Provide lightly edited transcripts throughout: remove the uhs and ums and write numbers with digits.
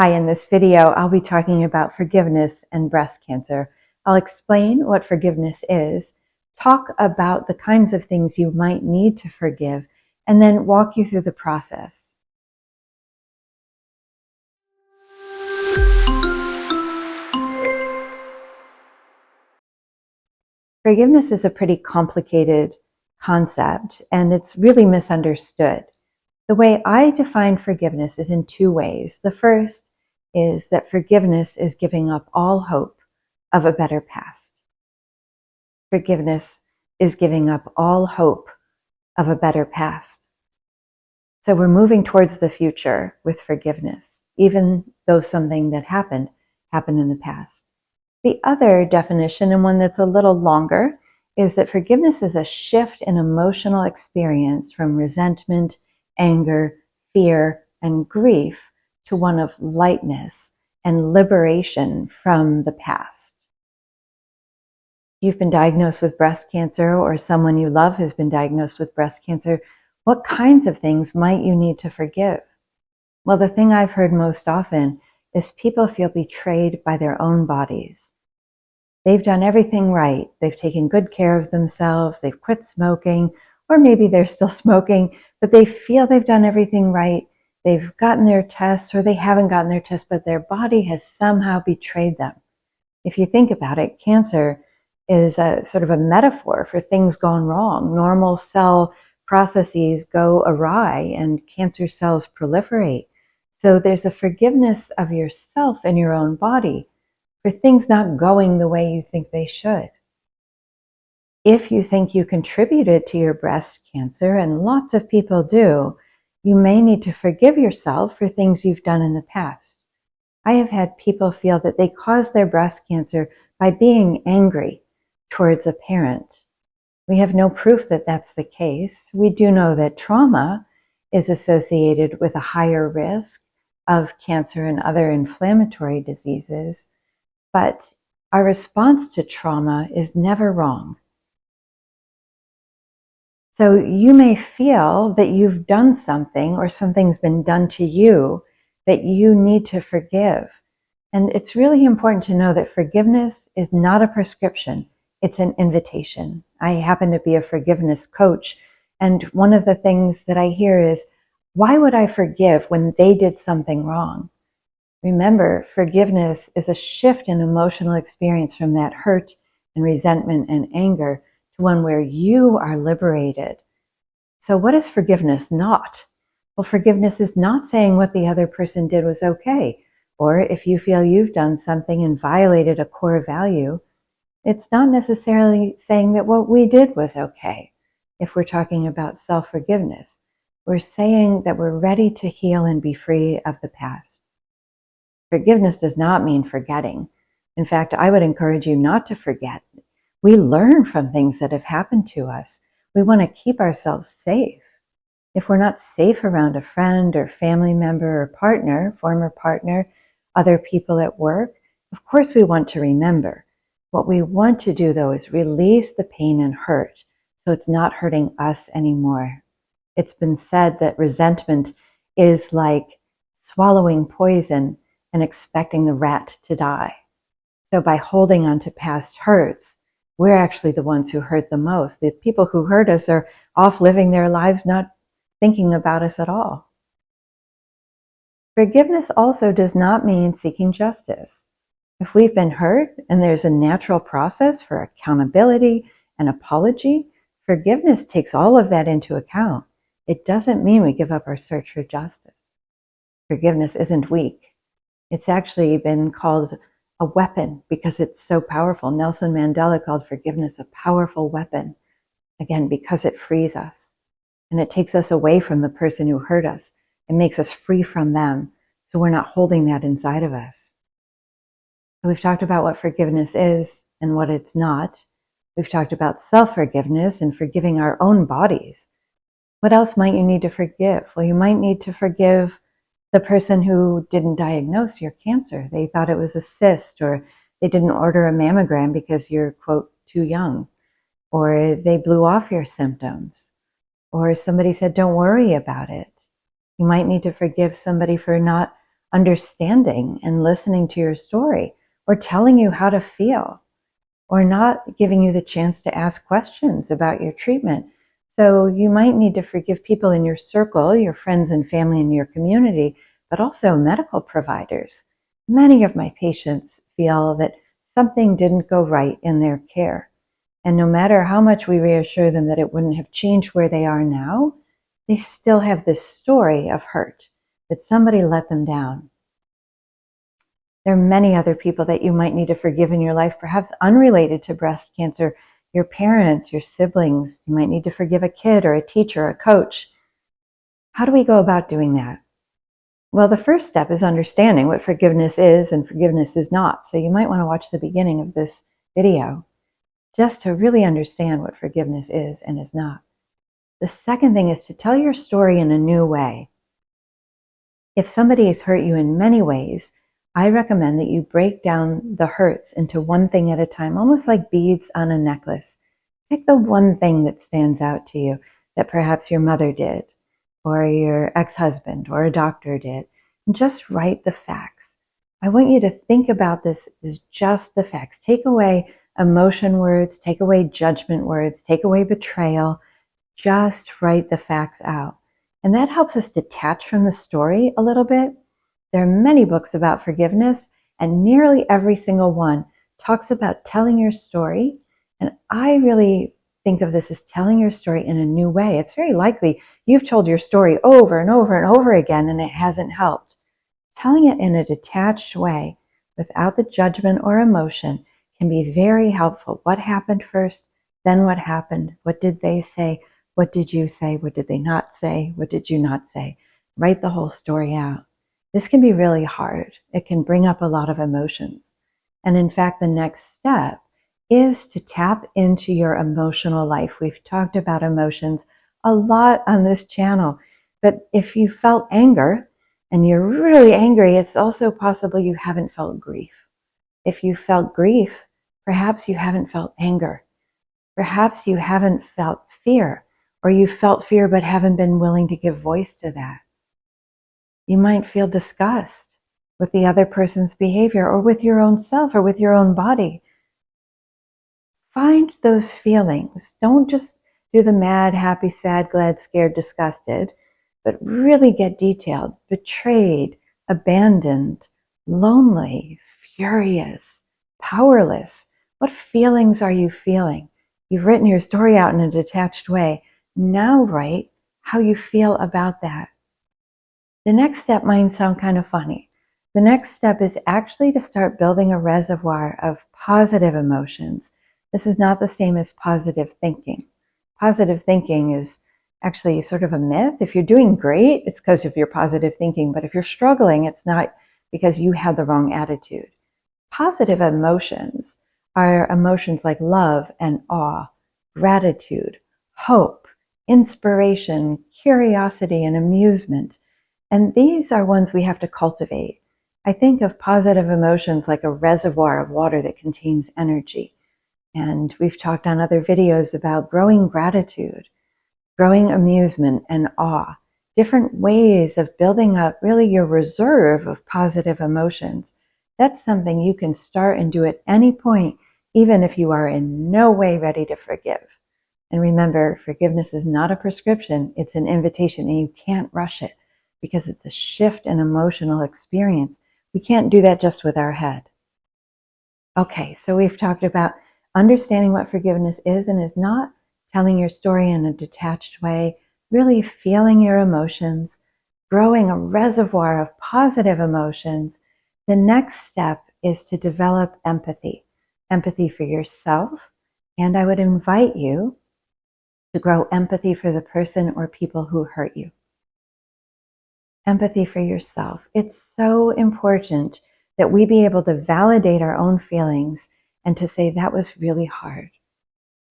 Hi, in this video, I'll be talking about forgiveness and breast cancer. I'll explain what forgiveness is, talk about the kinds of things you might need to forgive, and then walk you through the process. Forgiveness is a pretty complicated concept, and it's really misunderstood. The way I define forgiveness is in two ways. The first is that forgiveness is giving up all hope of a better past. Forgiveness is giving up all hope of a better past. So we're moving towards the future with forgiveness, even though something that happened in the past. The other definition, and one that's a little longer, is that forgiveness is a shift in emotional experience from resentment, anger, fear, and grief to one of lightness and liberation from the past. You've been diagnosed with breast cancer, or someone you love has been diagnosed with breast cancer. What kinds of things might you need to forgive? Well, the thing I've heard most often is people feel betrayed by their own bodies. They've done everything right. They've taken good care of themselves. They've quit smoking, or maybe they're still smoking, but they feel they've done everything right. They've gotten their tests, or they haven't gotten their tests, but their body has somehow betrayed them. If you think about it, cancer is a sort of a metaphor for things gone wrong. Normal cell processes go awry and cancer cells proliferate. So there's a forgiveness of yourself and your own body for things not going the way you think they should. If you think you contributed to your breast cancer, and lots of people do, you may need to forgive yourself for things you've done in the past. I have had people feel that they caused their breast cancer by being angry towards a parent. We have no proof that that's the case. We do know that trauma is associated with a higher risk of cancer and other inflammatory diseases, but our response to trauma is never wrong. So you may feel that you've done something, or something's been done to you that you need to forgive. And it's really important to know that forgiveness is not a prescription. It's an invitation. I happen to be a forgiveness coach, and one of the things that I hear is, why would I forgive when they did something wrong? Remember, forgiveness is a shift in emotional experience from that hurt and resentment and anger to one where you are liberated. So what is forgiveness not? Well, forgiveness is not saying what the other person did was okay, or if you feel you've done something and violated a core value, it's not necessarily saying that what we did was okay. If we're talking about self-forgiveness, we're saying that we're ready to heal and be free of the past. Forgiveness does not mean forgetting. In fact, I would encourage you not to forget. We learn from things that have happened to us. We want to keep ourselves safe. If we're not safe around a friend or family member or partner, former partner, other people at work, of course we want to remember. What we want to do, though, is release the pain and hurt so it's not hurting us anymore. It's been said that resentment is like swallowing poison and expecting the rat to die. So by holding on to past hurts, we're actually the ones who hurt the most. The people who hurt us are off living their lives, not thinking about us at all. Forgiveness also does not mean seeking justice. If we've been hurt and there's a natural process for accountability and apology, forgiveness takes all of that into account. It doesn't mean we give up our search for justice. Forgiveness isn't weak. It's actually been called a weapon because it's so powerful. Nelson Mandela called forgiveness a powerful weapon, again, because it frees us. And it takes us away from the person who hurt us and makes us free from them, so we're not holding that inside of us. So we've talked about what forgiveness is and what it's not. We've talked about self-forgiveness and forgiving our own bodies. What else might you need to forgive? Well, you might need to forgive the person who didn't diagnose your cancer. They thought it was a cyst, or they didn't order a mammogram because you're, quote, too young, or they blew off your symptoms, or somebody said, don't worry about it. You might need to forgive somebody for not understanding and listening to your story, or telling you how to feel, or not giving you the chance to ask questions about your treatment. So you might need to forgive people in your circle, your friends and family in your community, but also medical providers. Many of my patients feel that something didn't go right in their care. And no matter how much we reassure them that it wouldn't have changed where they are now, they still have this story of hurt, that somebody let them down. There are many other people that you might need to forgive in your life, perhaps unrelated to breast cancer, your parents, your siblings. You might need to forgive a kid or a teacher, or a coach. How do we go about doing that? Well, the first step is understanding what forgiveness is and forgiveness is not. So you might want to watch the beginning of this video just to really understand what forgiveness is and is not. The second thing is to tell your story in a new way. If somebody has hurt you in many ways, I recommend that you break down the hurts into one thing at a time, almost like beads on a necklace. Pick the one thing that stands out to you that perhaps your mother did, or your ex-husband, or a doctor did, and just write the facts. I want you to think about this as just the facts. Take away emotion words, take away judgment words, take away betrayal. Just write the facts out. And that helps us detach from the story a little bit. There are many books about forgiveness, and nearly every single one talks about telling your story. And I really think of this as telling your story in a new way. It's very likely you've told your story over and over and over again, and it hasn't helped. Telling it in a detached way, without the judgment or emotion, can be very helpful. What happened first? Then what happened? What did they say? What did you say? What did they not say? What did you not say? Write the whole story out. This can be really hard. It can bring up a lot of emotions. And in fact, the next step is to tap into your emotional life. We've talked about emotions a lot on this channel. But if you felt anger and you're really angry, it's also possible you haven't felt grief. If you felt grief, perhaps you haven't felt anger. Perhaps you haven't felt fear, or you felt fear but haven't been willing to give voice to that. You might feel disgust with the other person's behavior, or with your own self, or with your own body. Find those feelings. Don't just do the mad, happy, sad, glad, scared, disgusted, but really get detailed. Betrayed, abandoned, lonely, furious, powerless. What feelings are you feeling? You've written your story out in a detached way. Now write how you feel about that. The next step might sound kind of funny. The next step is actually to start building a reservoir of positive emotions. This is not the same as positive thinking. Positive thinking is actually sort of a myth. If you're doing great, it's because of your positive thinking. But if you're struggling, it's not because you had the wrong attitude. Positive emotions are emotions like love and awe, gratitude, hope, inspiration, curiosity, and amusement. And these are ones we have to cultivate. I think of positive emotions like a reservoir of water that contains energy. And we've talked on other videos about growing gratitude, growing amusement and awe, different ways of building up really your reserve of positive emotions. That's something you can start and do at any point, even if you are in no way ready to forgive. And remember, forgiveness is not a prescription, it's an invitation, and you can't rush it because it's a shift in emotional experience. We can't do that just with our head. Okay, so we've talked about understanding what forgiveness is and is not, telling your story in a detached way, really feeling your emotions, growing a reservoir of positive emotions. The next step is to develop empathy. Empathy for yourself, and I would invite you to grow empathy for the person or people who hurt you. Empathy for yourself. It's so important that we be able to validate our own feelings and to say that was really hard.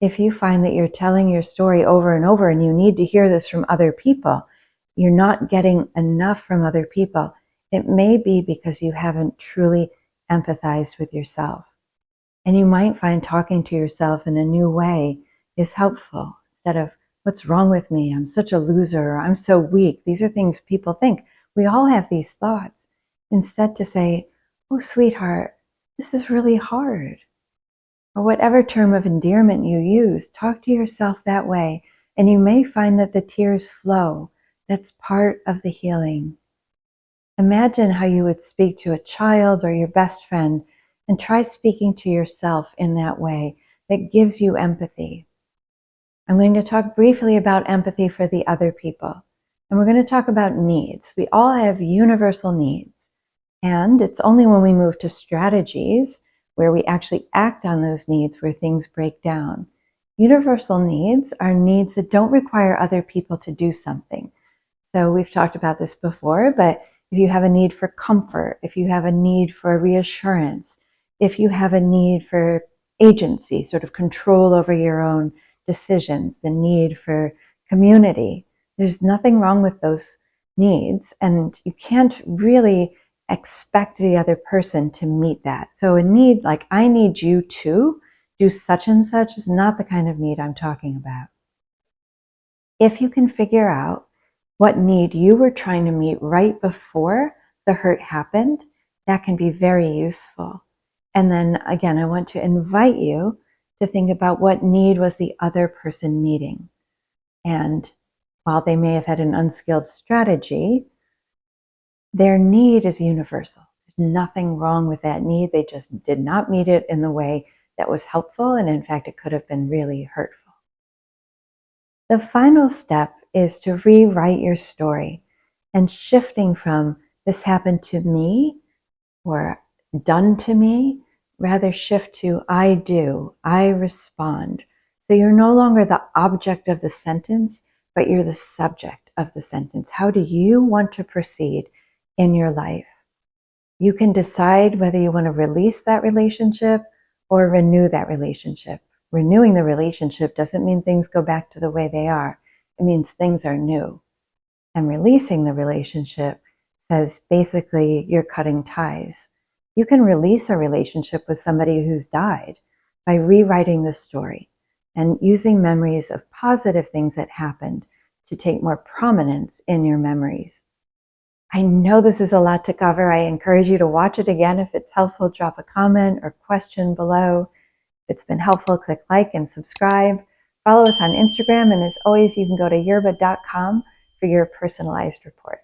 If you find that you're telling your story over and over and you need to hear this from other people, you're not getting enough from other people, it may be because you haven't truly empathized with yourself. And you might find talking to yourself in a new way is helpful. Instead of, what's wrong with me? I'm such a loser, or I'm so weak. These are things people think. We all have these thoughts. Instead, to say, oh, sweetheart, this is really hard. Or whatever term of endearment you use, talk to yourself that way, and you may find that the tears flow. That's part of the healing. Imagine how you would speak to a child or your best friend, and try speaking to yourself in that way that gives you empathy. I'm going to talk briefly about empathy for the other people, and we're going to talk about needs. We all have universal needs. And it's only when we move to strategies where we actually act on those needs where things break down. Universal needs are needs that don't require other people to do something. So we've talked about this before, but if you have a need for comfort, if you have a need for reassurance, if you have a need for agency, sort of control over your own decisions, the need for community, there's nothing wrong with those needs, and you can't really expect the other person to meet that. So a need like, I need you to do such and such, is not the kind of need I'm talking about. If you can figure out what need you were trying to meet right before the hurt happened, that can be very useful. And then again, I want to invite you to think about what need was the other person meeting. And while they may have had an unskilled strategy, their need is universal. There's nothing wrong with that need. They just did not meet it in the way that was helpful, and in fact, it could have been really hurtful. The final step is to rewrite your story, and shifting from this happened to me or done to me, rather shift to I do, I respond. So you're no longer the object of the sentence, but you're the subject of the sentence. How do you want to proceed in your life? You can decide whether you want to release that relationship or renew that relationship. Renewing the relationship doesn't mean things go back to the way they are. It means things are new. And releasing the relationship says basically you're cutting ties. You can release a relationship with somebody who's died by rewriting the story and using memories of positive things that happened to take more prominence in your memories. I know this is a lot to cover. I encourage you to watch it again. If it's helpful, drop a comment or question below. If it's been helpful, click like and subscribe. Follow us on Instagram, and as always, you can go to yerbba.com for your personalized report.